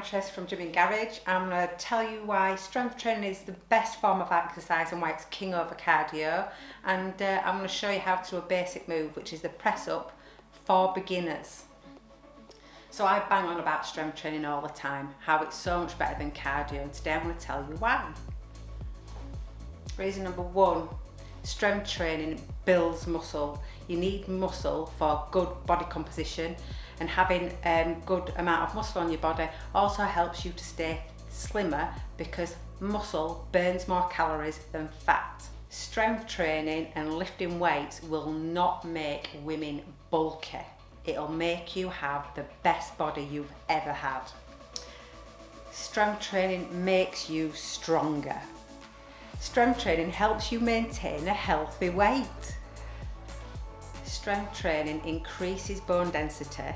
Tracey from Gym and Garage. I'm going to tell you why strength training is the best form of exercise and why it's king over cardio. And I'm going to show you how to do a basic move, which is the press up for beginners. So I bang on about strength training all the time, how it's so much better than cardio, and today I'm going to tell you why. Reason number one, strength training builds muscle. You need muscle for good body composition, and having good amount of muscle on your body also helps you to stay slimmer because muscle burns more calories than fat. Strength training and lifting weights will not make women bulky. It'll make you have the best body you've ever had. Strength training makes you stronger. Strength training helps you maintain a healthy weight. Strength training increases bone density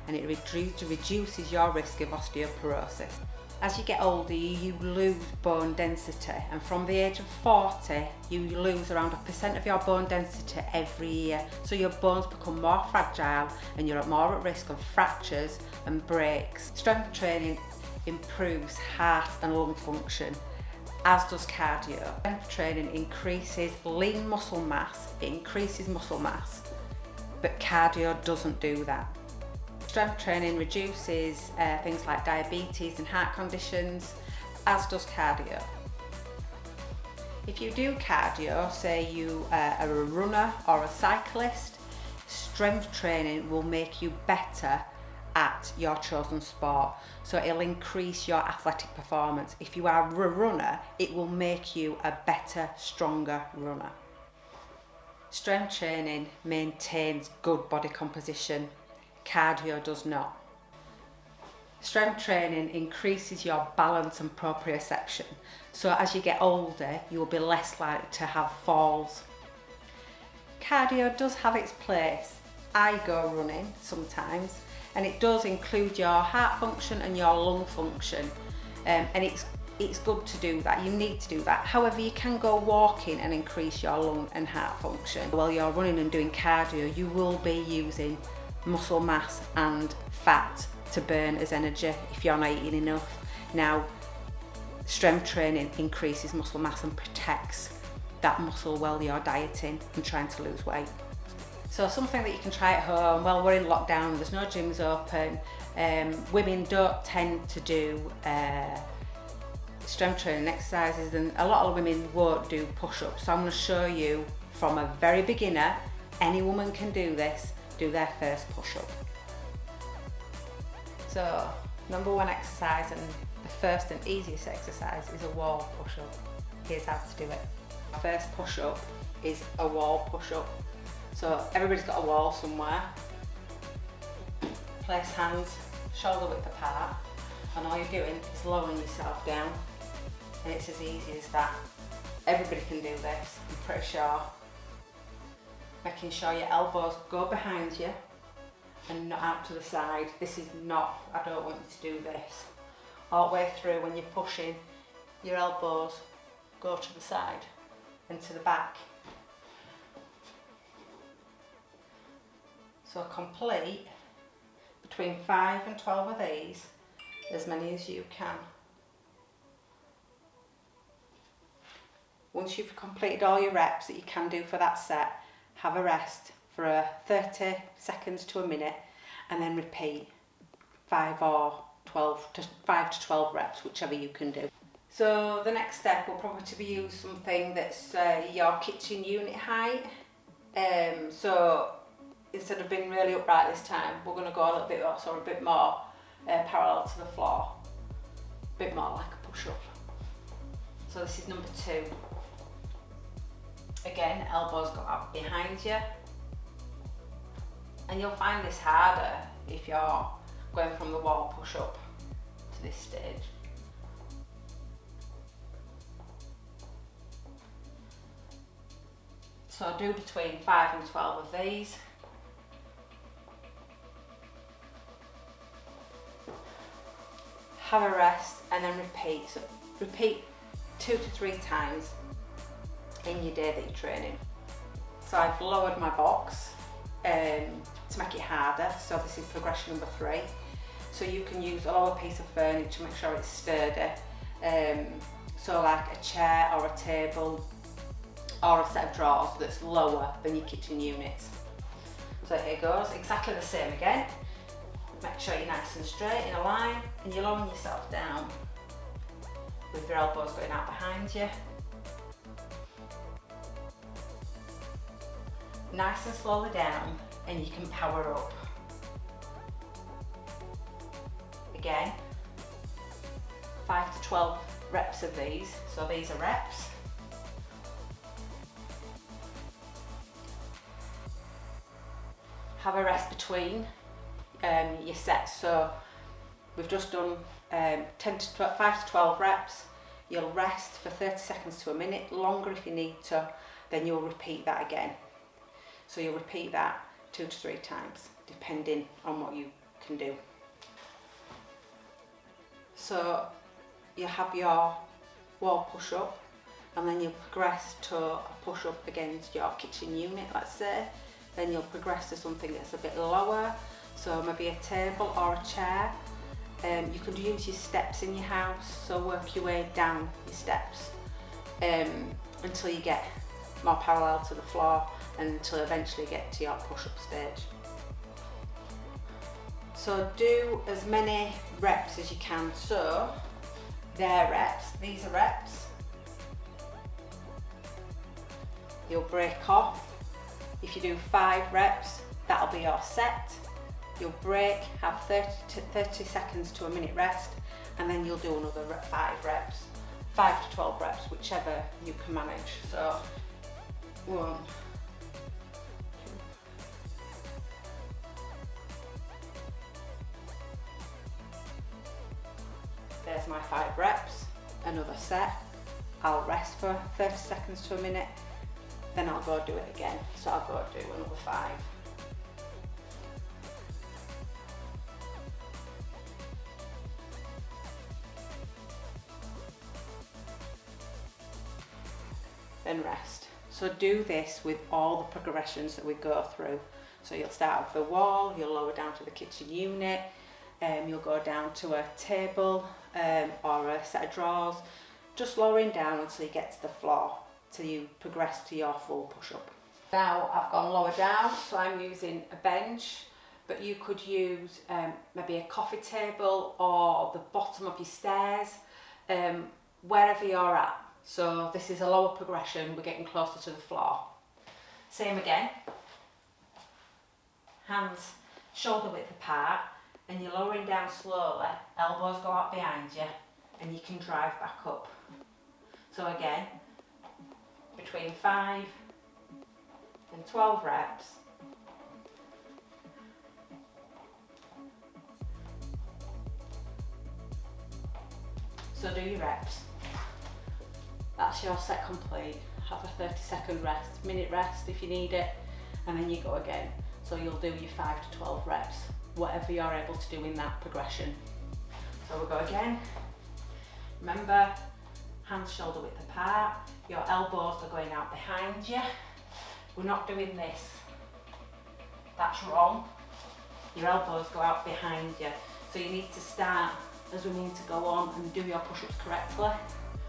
and it reduces your risk of osteoporosis. As you get older, you lose bone density, and from the age of 40, you lose around 1% of your bone density every year. So your bones become more fragile and you're more at risk of fractures and breaks. Strength training improves heart and lung function, as does cardio. Strength training increases lean muscle mass, it increases muscle mass, but cardio doesn't do that. Strength training reduces things like diabetes and heart conditions, as does cardio. If you do cardio, say you are a runner or a cyclist, strength training will make you better at your chosen sport. So it'll increase your athletic performance. If you are a runner, it will make you a better, stronger runner. Strength training maintains good body composition. Cardio does not. Strength training increases your balance and proprioception. So as you get older, you will be less likely to have falls. Cardio does have its place. I go running sometimes, and it does include your heart function and your lung function, and it's good to do that. You need to do that. However, you can go walking and increase your lung and heart function. While you're running and doing cardio, you will be using muscle mass and fat to burn as energy if you're not eating enough. Now, strength training increases muscle mass and protects that muscle while you're dieting and trying to lose weight. So something that you can try at home. Well, we're in lockdown, there's no gyms open. Women don't tend to do strength training exercises, and a lot of women won't do push-ups. So I'm going to show you from a very beginner, any woman can do this, do their first push-up. So number one exercise, and the first and easiest exercise, is a wall push-up. Here's how to do it. First push-up is a wall push-up. So everybody's got a wall somewhere. Place hands shoulder width apart, and all you're doing is lowering yourself down, and it's as easy as that. Everybody can do this, I'm pretty sure. Making sure your elbows go behind you and not out to the side. This is not, I don't want you to do this. All the way through, when you're pushing, your elbows go to the side and to the back. So complete between 5 and 12 of these, as many as you can. Once you've completed all your reps that you can do for that set, have a rest for 30 seconds to a minute, and then repeat 5 to 12 reps, whichever you can do. So the next step will probably be use something that's your kitchen unit height. So instead of being really upright this time, we're going to go a little bit also a bit more parallel to the floor, a bit more like a push-up. So this is number 2. Again, elbows go out behind you, and you'll find this harder if you're going from the wall push-up to this stage. So do between 5 and 12 of these. Have a rest and then repeat. So repeat 2 to 3 times in your day that you're training. So I've lowered my box to make it harder. So this is progression number 3. So you can use a lower piece of furniture to make sure it's sturdy. So like a chair or a table or a set of drawers that's lower than your kitchen units. So here goes, exactly the same again. Make sure you're nice and straight in a line, and you're lowering yourself down with your elbows going out behind you. Nice and slowly down, and you can power up. Again, 5 to 12 reps of these, so these are reps. Have a rest between your sets, so we've just done 5 to 12 reps. You'll rest for 30 seconds to a minute, longer if you need to, then you'll repeat that again. So you'll repeat that 2 to 3 times, depending on what you can do. So you have your wall push-up, and then you'll progress to a push-up against your kitchen unit, let's say. Then you'll progress to something that's a bit lower, so maybe a table or a chair. You could use your steps in your house, so work your way down your steps until you get more parallel to the floor, and until you eventually get to your push-up stage. So do as many reps as you can. So they're reps, these are reps. You'll break off. If you do 5 reps, that'll be your set. You'll break, have 30 seconds to a minute rest, and then you'll do another 5 reps, 5 to 12 reps, whichever you can manage. So 1, 2. There's my 5 reps, another set. I'll rest for 30 seconds to a minute, then I'll go do it again. So I'll go do another 5. Then rest. So do this with all the progressions that we go through. So you'll start with the wall, you'll lower down to the kitchen unit, you'll go down to a table or a set of drawers, just lowering down until you get to the floor, till you progress to your full push-up. Now I've gone lower down, so I'm using a bench, but you could use maybe a coffee table or the bottom of your stairs, wherever you're at. So this is a lower progression, we're getting closer to the floor. Same again, hands shoulder width apart, and you're lowering down slowly, elbows go out behind you, and you can drive back up. So again, between 5 and 12 reps. So do your reps. That's your set complete. Have a 30-second rest, minute rest if you need it, and then you go again. So you'll do your 5 to 12 reps, whatever you're able to do in that progression. So we'll go again. Remember, hands shoulder width apart, your elbows are going out behind you. We're not doing this. That's wrong. Your elbows go out behind you. So you need to start as we need to go on and do your push-ups correctly,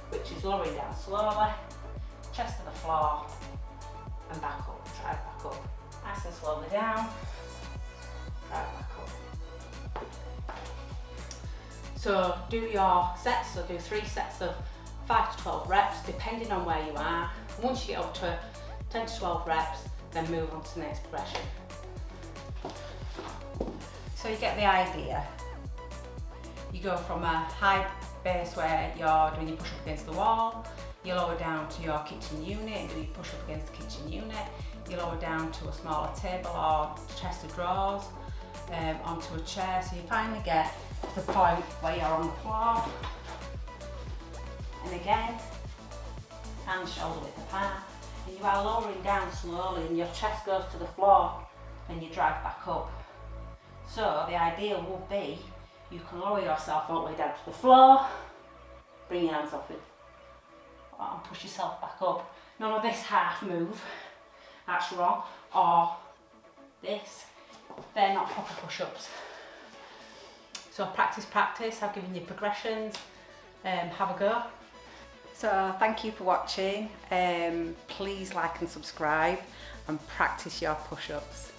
which is lowering down slowly, chest to the floor, and back up, drive back up. Nice and slowly down, drive back up. So do your sets, so do 3 sets of 5 to 12 reps, depending on where you are. Once you get up to 10 to 12 reps, then move on to the next progression. So you get the idea. You go from a high base where you're doing your push-up against the wall, you lower down to your kitchen unit and do your push-up against the kitchen unit, you lower down to a smaller table or chest of drawers, onto a chair, so you finally get to the point where you're on the floor. And again, hands shoulder width apart, and you are lowering down slowly and your chest goes to the floor and you drive back up. So the idea would be you can lower yourself all the way down to the floor, bring your hands off it, and push yourself back up. None of this half move, that's wrong, or this, they're not proper push-ups. So practice, I've given you progressions, have a go. So thank you for watching, please like and subscribe and practice your push-ups.